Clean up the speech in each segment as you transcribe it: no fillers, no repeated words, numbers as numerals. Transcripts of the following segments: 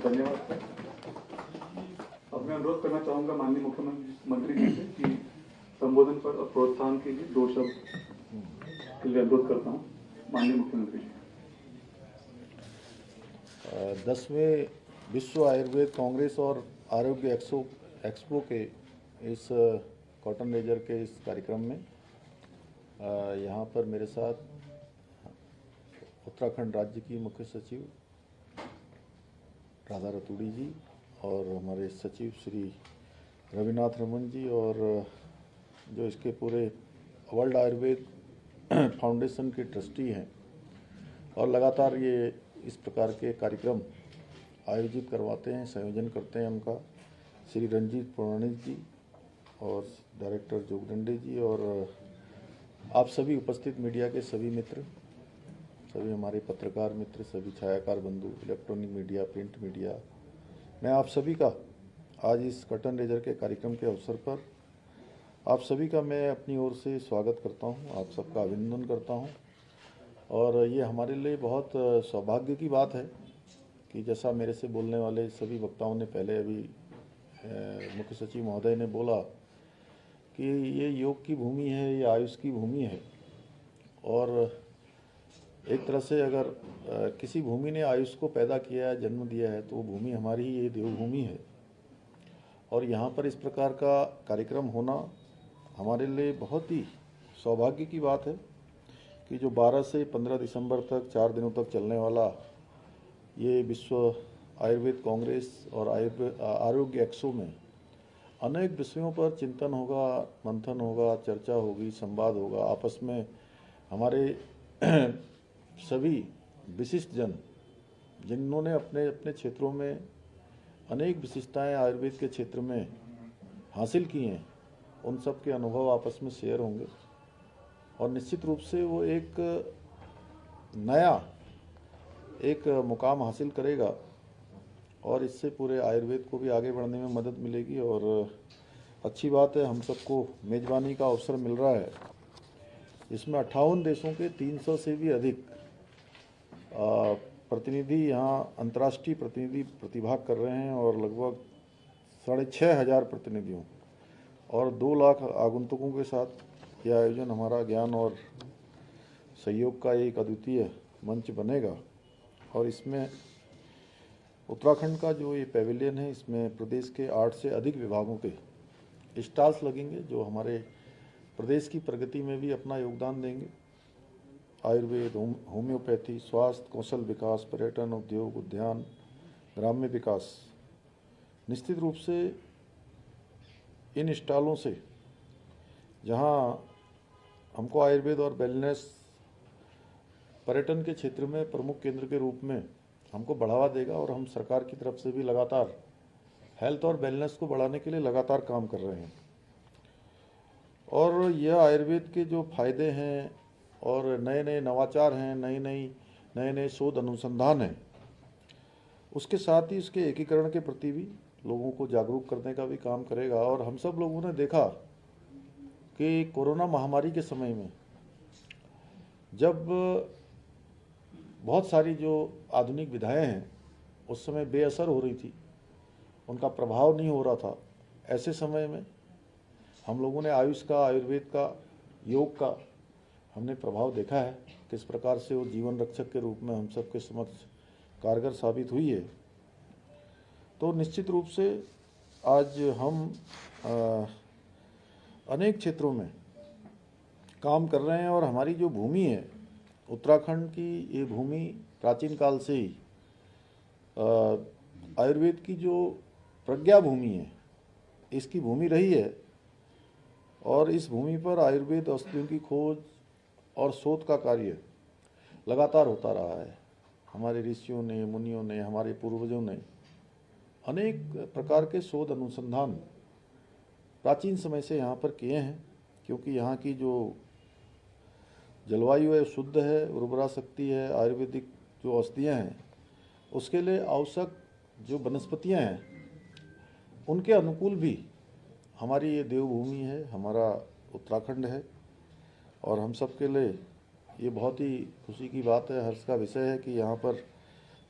धन्यवाद। अब मैं अनुरोध करना चाहूंगा माननीय मुख्यमंत्री जी से कि संबोधन पर और प्रोत्साहन के लिए 2 शब्द के लिए अनुरोध करता हूं। माननीय मुख्यमंत्री जी। 10वें विश्व आयुर्वेद कांग्रेस और आरोग्य एक्सपो के इस कॉटन लेजर के इस कार्यक्रम में यहाँ पर मेरे साथ उत्तराखंड राज्य की मुख्य सचिव राधा रतूड़ी जी और हमारे सचिव श्री रविनाथ रमन जी और जो इसके पूरे वर्ल्ड आयुर्वेद फाउंडेशन के ट्रस्टी हैं और लगातार ये इस प्रकार के कार्यक्रम आयोजित करवाते हैं, संयोजन करते हैं उनका श्री रंजीत पुराणिक जी और डायरेक्टर जोगदंडे जी और आप सभी उपस्थित मीडिया के सभी मित्र, सभी हमारे पत्रकार मित्र, सभी छायाकार बंधु, इलेक्ट्रॉनिक मीडिया, प्रिंट मीडिया, मैं आप सभी का आज इस कॉटन लेजर के कार्यक्रम के अवसर पर आप सभी का मैं अपनी ओर से स्वागत करता हूं, आप सबका अभिनंदन करता हूं। और ये हमारे लिए बहुत सौभाग्य की बात है कि जैसा मेरे से बोलने वाले सभी वक्ताओं ने पहले अभी मुख्य सचिव महोदय ने बोला कि ये योग की भूमि है, ये आयुष की भूमि है और एक तरह से अगर किसी भूमि ने आयुष को पैदा किया है, जन्म दिया है, तो वो भूमि हमारी ही ये देवभूमि है। और यहाँ पर इस प्रकार का कार्यक्रम होना हमारे लिए बहुत ही सौभाग्य की बात है कि जो 12 से 15 दिसंबर तक 4 दिनों तक चलने वाला ये विश्व आयुर्वेद कांग्रेस और आरोग्य एक्सपो में अनेक विषयों पर चिंतन होगा, मंथन होगा, चर्चा होगी, संवाद होगा। आपस में हमारे सभी विशिष्ट जन जिन्होंने अपने अपने क्षेत्रों में अनेक विशिष्टताएं आयुर्वेद के क्षेत्र में हासिल की हैं, उन सब के अनुभव आपस में शेयर होंगे और निश्चित रूप से वो एक नया मुकाम हासिल करेगा और इससे पूरे आयुर्वेद को भी आगे बढ़ने में मदद मिलेगी। और अच्छी बात है, हम सबको मेज़बानी का अवसर मिल रहा है। इसमें 58 देशों के 300 से भी अधिक प्रतिनिधि यहाँ अंतर्राष्ट्रीय प्रतिनिधि प्रतिभाग कर रहे हैं और लगभग 6,500 प्रतिनिधियों और 2 लाख आगंतुकों के साथ यह आयोजन हमारा ज्ञान और सहयोग का एक अद्वितीय मंच बनेगा। और इसमें उत्तराखंड का जो ये पैविलियन है, इसमें प्रदेश के 8 से अधिक विभागों के स्टॉल्स लगेंगे जो हमारे प्रदेश की प्रगति में भी अपना योगदान देंगे। आयुर्वेद, होम्योपैथी, स्वास्थ्य, कौशल विकास, पर्यटन, उद्योग, उद्यान, ग्राम्य विकास। निश्चित रूप से इन स्टॉलों से जहां हमको आयुर्वेद और वेलनेस पर्यटन के क्षेत्र में प्रमुख केंद्र के रूप में हमको बढ़ावा देगा और हम सरकार की तरफ से भी लगातार हेल्थ और वेलनेस को बढ़ाने के लिए लगातार काम कर रहे हैं। और यह आयुर्वेद के जो फायदे हैं और नए नए नवाचार हैं, नए नए शोध अनुसंधान हैं, उसके साथ ही इसके एकीकरण के प्रति भी लोगों को जागरूक करने का भी काम करेगा। और हम सब लोगों ने देखा कि कोरोना महामारी के समय में जब बहुत सारी जो आधुनिक विधाएं हैं उस समय बेअसर हो रही थी, उनका प्रभाव नहीं हो रहा था, ऐसे समय में हम लोगों ने आयुष का, आयुर्वेद का, योग का हमने प्रभाव देखा है, किस प्रकार से वो जीवन रक्षक के रूप में हम सब के समक्ष कारगर साबित हुई है। तो निश्चित रूप से आज हम अनेक क्षेत्रों में काम कर रहे हैं और हमारी जो भूमि है उत्तराखंड की, ये भूमि प्राचीन काल से ही आयुर्वेद की जो प्रज्ञा भूमि है, इसकी भूमि रही है। और इस भूमि पर आयुर्वेद औषधियों की खोज और शोध का कार्य लगातार होता रहा है। हमारे ऋषियों ने, मुनियों ने, हमारे पूर्वजों ने अनेक प्रकार के शोध अनुसंधान प्राचीन समय से यहाँ पर किए हैं, क्योंकि यहाँ की जो जलवायु है शुद्ध है, उर्वरा शक्ति है, आयुर्वेदिक जो औषधियाँ हैं उसके लिए आवश्यक जो वनस्पतियाँ हैं उनके अनुकूल भी हमारी ये देवभूमि है, हमारा उत्तराखंड है। और हम सब के लिए ये बहुत ही खुशी की बात है, हर्ष का विषय है कि यहाँ पर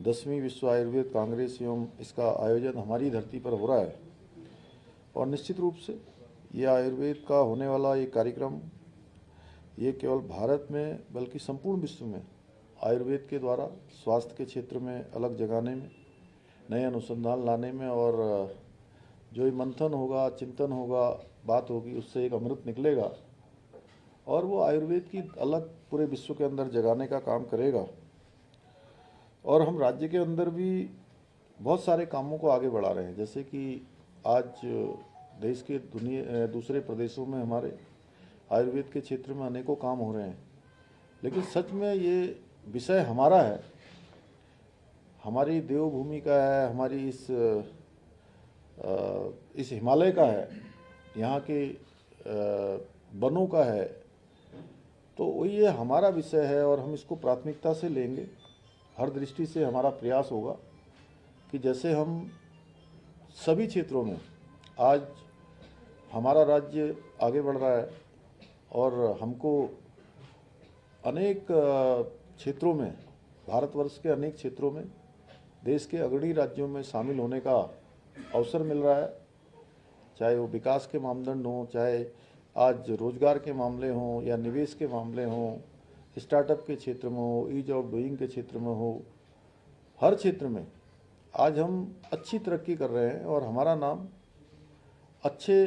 10वीं विश्व आयुर्वेद कांग्रेस एवं इसका आयोजन हमारी धरती पर हो रहा है। और निश्चित रूप से ये आयुर्वेद का होने वाला ये कार्यक्रम ये केवल भारत में बल्कि संपूर्ण विश्व में आयुर्वेद के द्वारा स्वास्थ्य के क्षेत्र में अलग जगाने में, नए अनुसंधान लाने में, और जो ये मंथन होगा, चिंतन होगा, बात होगी, उससे एक अमृत निकलेगा और वो आयुर्वेद की अलग पूरे विश्व के अंदर जगाने का काम करेगा। और हम राज्य के अंदर भी बहुत सारे कामों को आगे बढ़ा रहे हैं, जैसे कि आज देश के दूसरे प्रदेशों में हमारे आयुर्वेद के क्षेत्र में अनेकों काम हो रहे हैं। लेकिन सच में ये विषय हमारा है, हमारी देवभूमि का है, हमारी इस हिमालय का है, यहाँ के वनों का है, तो ये हमारा विषय है और हम इसको प्राथमिकता से लेंगे। हर दृष्टि से हमारा प्रयास होगा कि जैसे हम सभी क्षेत्रों में आज हमारा राज्य आगे बढ़ रहा है और हमको अनेक क्षेत्रों में, भारतवर्ष के अनेक क्षेत्रों में देश के अग्रणी राज्यों में शामिल होने का अवसर मिल रहा है, चाहे वो विकास के मानदंड हों, चाहे आज रोजगार के मामले हों या निवेश के मामले हों, स्टार्टअप के क्षेत्र में हो, ईज ऑफ डूइंग के क्षेत्र में हो, हर क्षेत्र में आज हम अच्छी तरक्की कर रहे हैं और हमारा नाम अच्छे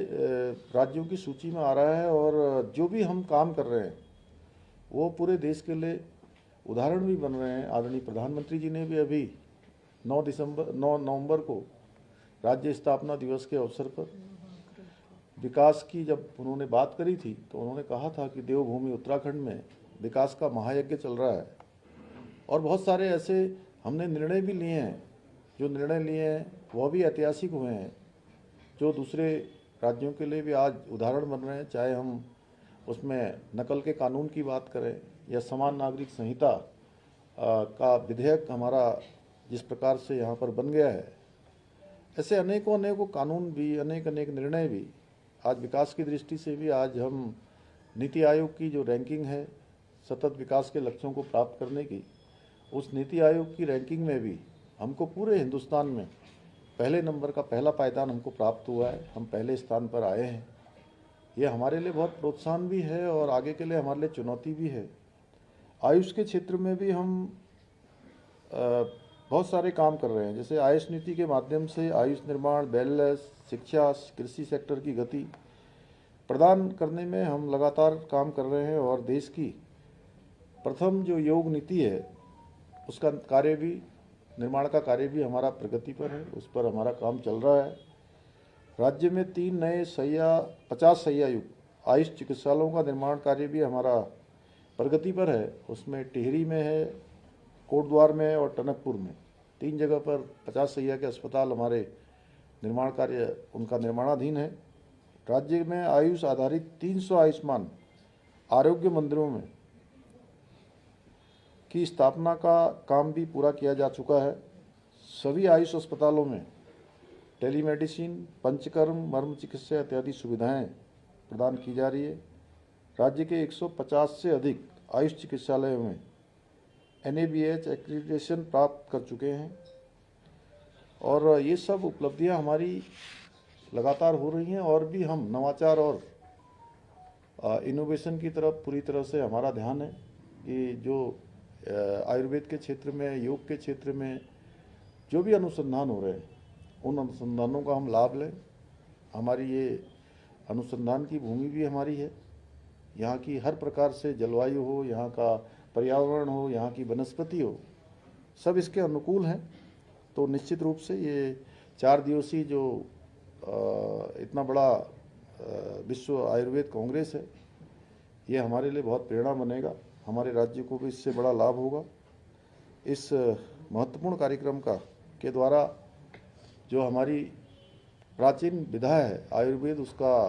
राज्यों की सूची में आ रहा है। और जो भी हम काम कर रहे हैं वो पूरे देश के लिए उदाहरण भी बन रहे हैं। आदरणीय प्रधानमंत्री जी ने भी अभी 9 नवंबर को राज्य स्थापना दिवस के अवसर पर विकास की जब उन्होंने बात करी थी तो उन्होंने कहा था कि देवभूमि उत्तराखंड में विकास का महायज्ञ चल रहा है। और बहुत सारे ऐसे हमने निर्णय भी लिए हैं, जो निर्णय लिए हैं वह भी ऐतिहासिक हुए हैं, जो दूसरे राज्यों के लिए भी आज उदाहरण बन रहे हैं। चाहे हम उसमें नकल के कानून की बात करें या समान नागरिक संहिता का विधेयक हमारा जिस प्रकार से यहाँ पर बन गया है, ऐसे अनेकों कानून भी, अनेक निर्णय भी आज विकास की दृष्टि से भी आज हम नीति आयोग की जो रैंकिंग है सतत विकास के लक्ष्यों को प्राप्त करने की, उस नीति आयोग की रैंकिंग में भी हमको पूरे हिंदुस्तान में पहले नंबर का पहला पायदान हमको प्राप्त हुआ है। हम पहले स्थान पर आए हैं। ये हमारे लिए बहुत प्रोत्साहन भी है और आगे के लिए हमारे लिए चुनौती भी है। आयुष के क्षेत्र में भी हम बहुत सारे काम कर रहे हैं, जैसे आयुष नीति के माध्यम से आयुष निर्माण, वेलनेस, शिक्षा, कृषि सेक्टर की गति प्रदान करने में हम लगातार काम कर रहे हैं। और देश की प्रथम जो योग नीति है उसका कार्य भी, निर्माण का कार्य भी हमारा प्रगति पर है, उस पर हमारा काम चल रहा है। राज्य में 3 नए 50 शैय्या युक्त आयुष चिकित्सालयों का निर्माण कार्य भी हमारा प्रगति पर है। उसमें टिहरी में है, कोटद्वार में है और टनकपुर में 3 जगह पर 50 शैय्या के अस्पताल हमारे निर्माण कार्य उनका निर्माणाधीन है। राज्य में आयुष आधारित 300 आयुष्मान आरोग्य मंदिरों में की स्थापना का काम भी पूरा किया जा चुका है। सभी आयुष अस्पतालों में टेलीमेडिसिन, पंचकर्म, मर्म चिकित्सा इत्यादि सुविधाएं प्रदान की जा रही है। राज्य के 150 से अधिक आयुष चिकित्सालयों में NABH एक्रीडिटेशन प्राप्त कर चुके हैं। और ये सब उपलब्धियां हमारी लगातार हो रही हैं और भी हम नवाचार और इनोवेशन की तरफ पूरी तरह से हमारा ध्यान है कि जो आयुर्वेद के क्षेत्र में, योग के क्षेत्र में जो भी अनुसंधान हो रहे हैं उन अनुसंधानों का हम लाभ लें। हमारी ये अनुसंधान की भूमि भी हमारी है। यहाँ की हर प्रकार से जलवायु हो, यहाँ का पर्यावरण हो, यहाँ की वनस्पति हो, सब इसके अनुकूल हैं। तो निश्चित रूप से ये 4 दिवसीय जो इतना बड़ा विश्व आयुर्वेद कांग्रेस है, ये हमारे लिए बहुत प्रेरणा बनेगा। हमारे राज्य को भी इससे बड़ा लाभ होगा। इस महत्वपूर्ण कार्यक्रम के द्वारा जो हमारी प्राचीन विधा है आयुर्वेद, उसका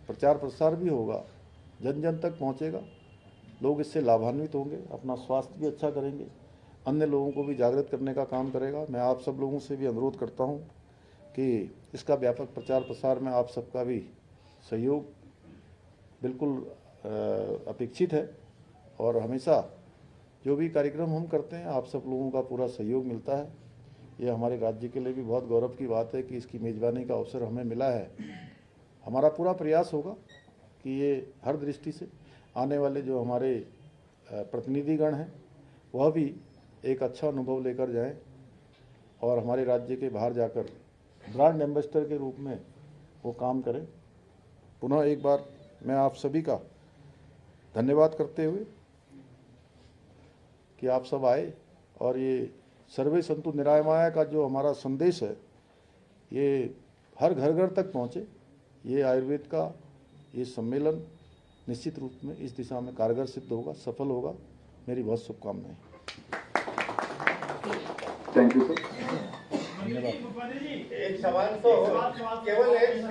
प्रचार प्रसार भी होगा, जन जन तक पहुंचेगा, लोग इससे लाभान्वित होंगे, अपना स्वास्थ्य भी अच्छा करेंगे, अन्य लोगों को भी जागृत करने का काम करेगा। मैं आप सब लोगों से भी अनुरोध करता हूं कि इसका व्यापक प्रचार प्रसार में आप सबका भी सहयोग बिल्कुल अपेक्षित है और हमेशा जो भी कार्यक्रम हम करते हैं आप सब लोगों का पूरा सहयोग मिलता है। ये हमारे राज्य के लिए भी बहुत गौरव की बात है कि इसकी मेज़बानी का अवसर हमें मिला है। हमारा पूरा प्रयास होगा कि ये हर दृष्टि से आने वाले जो हमारे प्रतिनिधिगण हैं वह भी एक अच्छा अनुभव लेकर जाएं और हमारे राज्य के बाहर जाकर ब्रांड एम्बेसडर के रूप में वो काम करें। पुनः एक बार मैं आप सभी का धन्यवाद करते हुए कि आप सब आए और ये सर्वे संतु निरामया का जो हमारा संदेश है ये हर घर घर तक पहुँचे। ये आयुर्वेद का ये सम्मेलन निश्चित रूप में इस दिशा में कारगर सिद्ध होगा, सफल होगा। मेरी बहुत शुभकामनाएं। Thank you sir. धन्यवाद। एक सवाल तो केवल एक